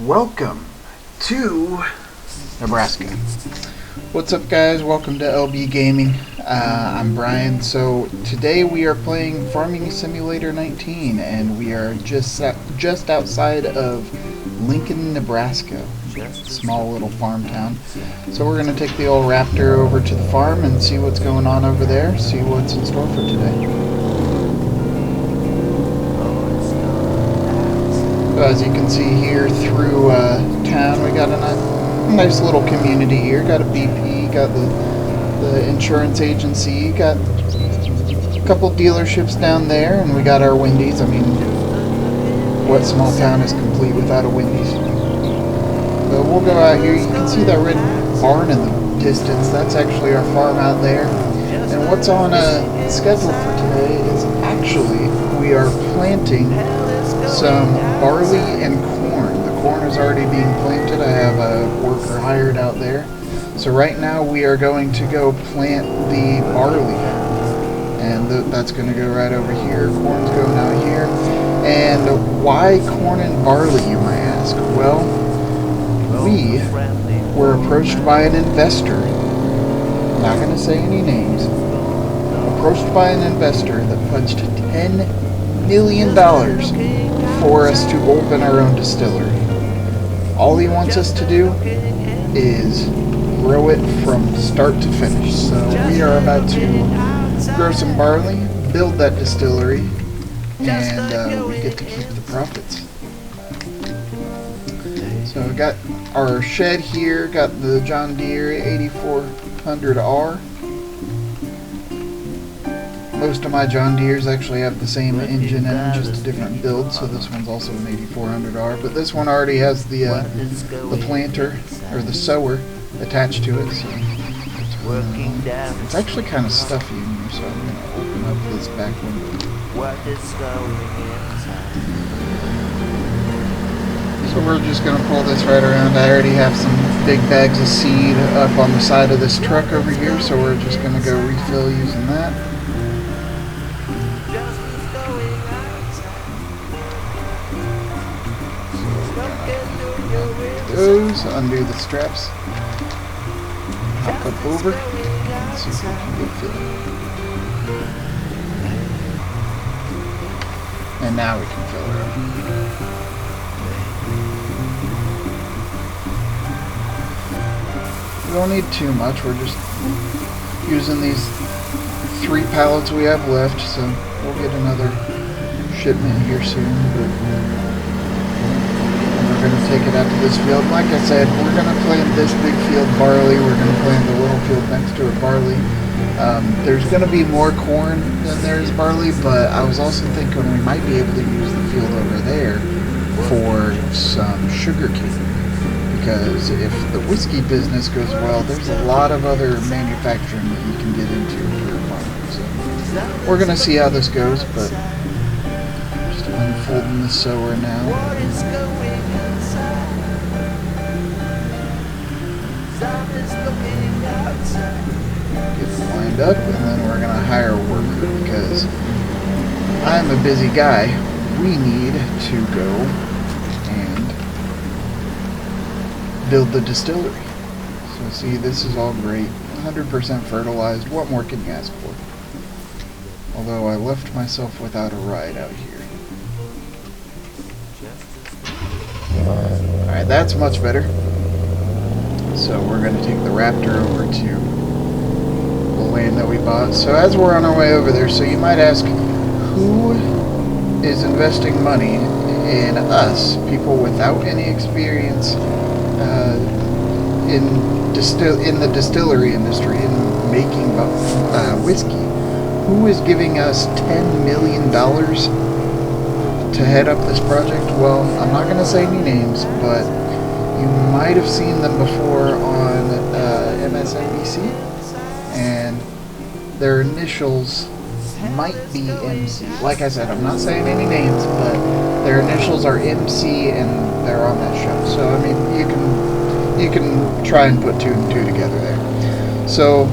Welcome to Nebraska. What's up, guys? Welcome to LB Gaming. I'm Brian. So today we are playing Farming Simulator 19, and we are just outside of Lincoln, Nebraska. Small little farm town. So we're going to take the old Raptor over to the farm and see what's going on over there, see what's in store for today. As you can see here through town, we got a nice little community here. Got a BP, got the insurance agency, got a couple dealerships down there, and we got our Wendy's. I mean, what small town is complete without a Wendy's? So we'll go out here. You can see that red barn in the distance. That's actually our farm out there. And what's on schedule for today is actually we are planting some barley and corn. The corn is already being planted. I have a worker hired out there. So right now we are going to go plant the barley. And that's going to go right over here. Corn's going out here. And why corn and barley, you might ask? Well, we were approached by an investor. I'm not going to say any names. Approached by an investor that pledged $10 million for us to open our own distillery. All he wants us to do is grow it from start to finish. So we are about to grow some barley, build that distillery, and we get to keep the profits. So we got our shed here, got the John Deere 8400R. Most of my John Deeres actually have the same engine and just a different build, so this one's also an 8400R. But this one already has the planter, or the sower, attached to it. So it's actually kind of stuffy in here, so I'm going to open up this back window. So we're just going to pull this right around. I already have some big bags of seed up on the side of this truck over here, so we're just going to go refill using that. Those, undo the straps, hop up over, and see if we can get filled. And now we can fill her up. We don't need too much, we're just using these 3 pallets we have left, so we'll get another shipment here soon. But we're going to take it out to this field. Like I said, we're going to plant this big field barley. We're going to plant the little field next to it barley. There's going to be more corn than there is barley, but I was also thinking we might be able to use the field over there for some sugar cane. Because if the whiskey business goes well, there's a lot of other manufacturing that you can get into for farming. So we're going to see how this goes, but just unfolding the sower now. Get lined up, and then we're going to hire a worker because I'm a busy guy. We need to go and build the distillery. So see, this is all great. 100% fertilized. What more can you ask for? Although I left myself without a ride out here. Alright, that's much better. So we're going to take the Raptor over to the land that we bought. So as we're on our way over there, so you might ask, who is investing money in us, people without any experience in the distillery industry, in making whiskey? Who is giving us $10 million to head up this project? Well, I'm not going to say any names, but you might have seen them before on MSNBC, and their initials might be MC. Like I said, I'm not saying any names, but their initials are MC, and they're on that show. So I mean, you can try and put 2 and 2 together there. So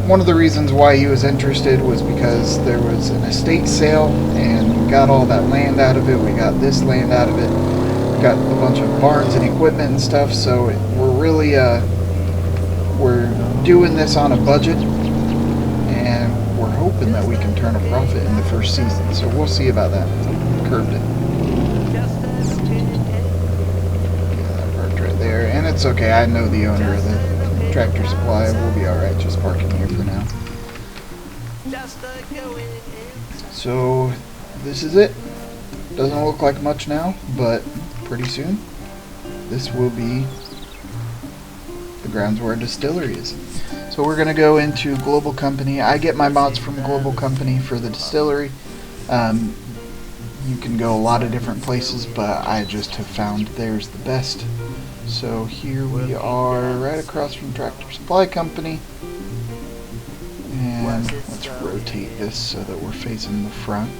one of the reasons why he was interested was because there was an estate sale, and got all that land out of it. We got this land out of it. We got a bunch of barns and equipment and stuff. So we're really we're doing this on a budget, and we're hoping that we can turn a profit in the first season. So we'll see about that. Curved it. Yeah, that parked right there, and it's okay. I know the owner of the Tractor Supply. We'll be all right just parking here for now. So this is it. Doesn't look like much now, but pretty soon this will be the grounds where a distillery is. So we're gonna go into Global Company. I get my mods from Global Company for the distillery. You can go a lot of different places, but I just have found theirs the best. So here we are right across from Tractor Supply Company. And let's rotate this so that we're facing the front.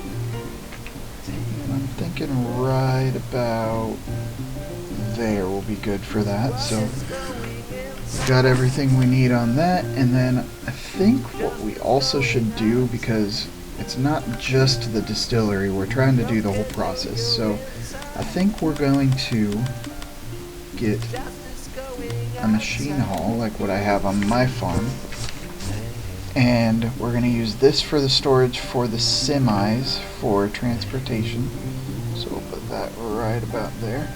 And I'm thinking right about there will be good for that. So got everything we need on that. And then I think what we also should do, because it's not just the distillery, we're trying to do the whole process. So I think we're going to get a machine haul like what I have on my farm. And we're going to use this for the storage for the semis for transportation. So we'll put that right about there.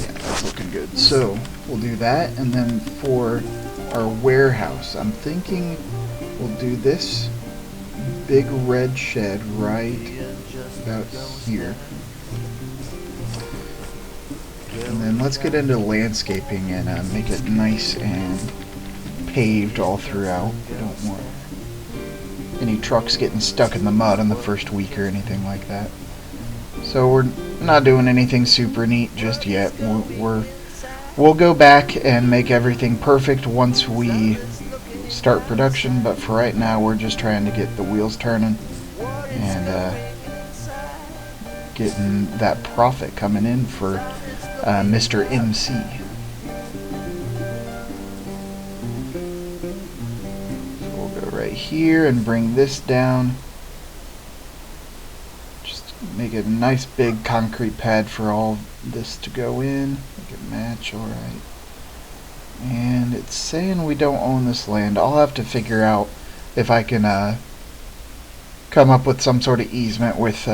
Yeah, that's looking good. So we'll do that, and then for our warehouse, I'm thinking we'll do this big red shed right about here. And then let's get into landscaping and make it nice and paved all throughout. We don't want any trucks getting stuck in the mud in the first week or anything like that. So we're not doing anything super neat just yet. We'll go back and make everything perfect once we start production, but for right now we're just trying to get the wheels turning and getting that profit coming in for Mr. MC. Right here and bring this down. Just make it a nice big concrete pad for all this to go in. Make it match alright. And it's saying we don't own this land. I'll have to figure out if I can come up with some sort of easement with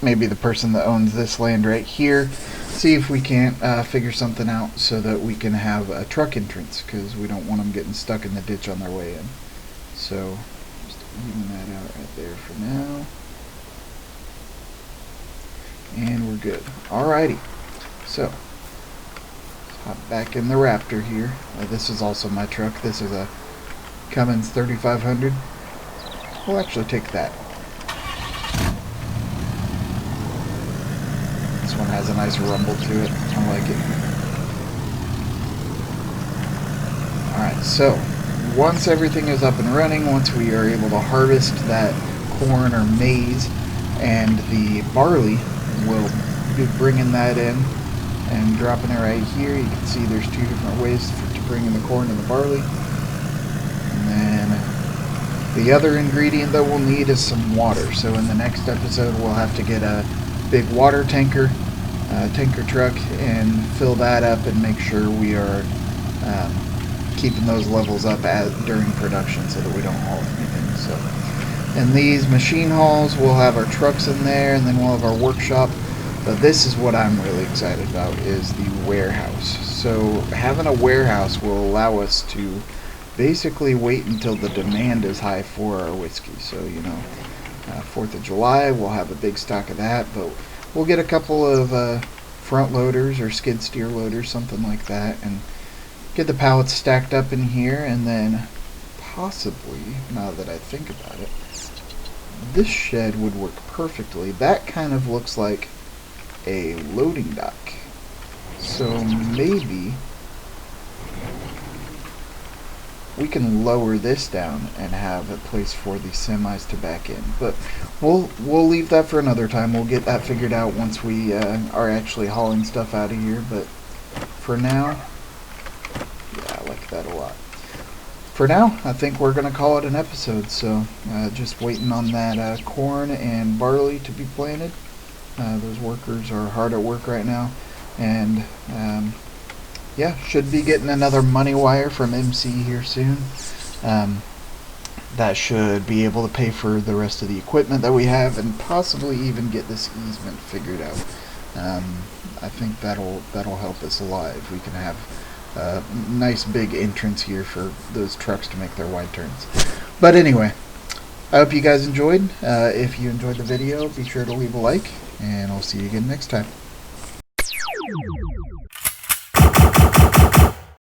maybe the person that owns this land right here. See if we can't figure something out so that we can have a truck entrance, because we don't want them getting stuck in the ditch on their way in. So just even that out right there for now. And we're good. Alrighty. So let's hop back in the Raptor here. This is also my truck. This is a Cummins 3500. We'll actually take that. This one has a nice rumble to it. I like it. Alright, so once everything is up and running, once we are able to harvest that corn or maize and the barley, we'll be bringing that in and dropping it right here. You can see there's two different ways to bring in the corn and the barley. And then the other ingredient that we'll need is some water. So in the next episode we'll have to get a big water tanker truck and fill that up and make sure we are keeping those levels up during production so that we don't haul anything. So in these machine hauls we'll have our trucks in there, and then we'll have our workshop. But this is what I'm really excited about, is the warehouse. So having a warehouse will allow us to basically wait until the demand is high for our whiskey. So 4th of July we'll have a big stock of that, but we'll get a couple of front loaders or skid steer loaders, something like that, and get the pallets stacked up in here. And then possibly, now that I think about it, this shed would work perfectly. That kind of looks like a loading dock. So maybe we can lower this down and have a place for the semis to back in. But we'll leave that for another time. We'll get that figured out once we are actually hauling stuff out of here. But for now, yeah, I like that a lot. for now, I think we're going to call it an episode. So just waiting on that corn and barley to be planted. Those workers are hard at work right now. And yeah, should be getting another money wire from MC here soon. That should be able to pay for the rest of the equipment that we have, and possibly even get this easement figured out. I think that'll help us a lot if we can have a nice big entrance here for those trucks to make their wide turns. But anyway, I hope you guys enjoyed. If you enjoyed the video, be sure to leave a like, and I'll see you again next time.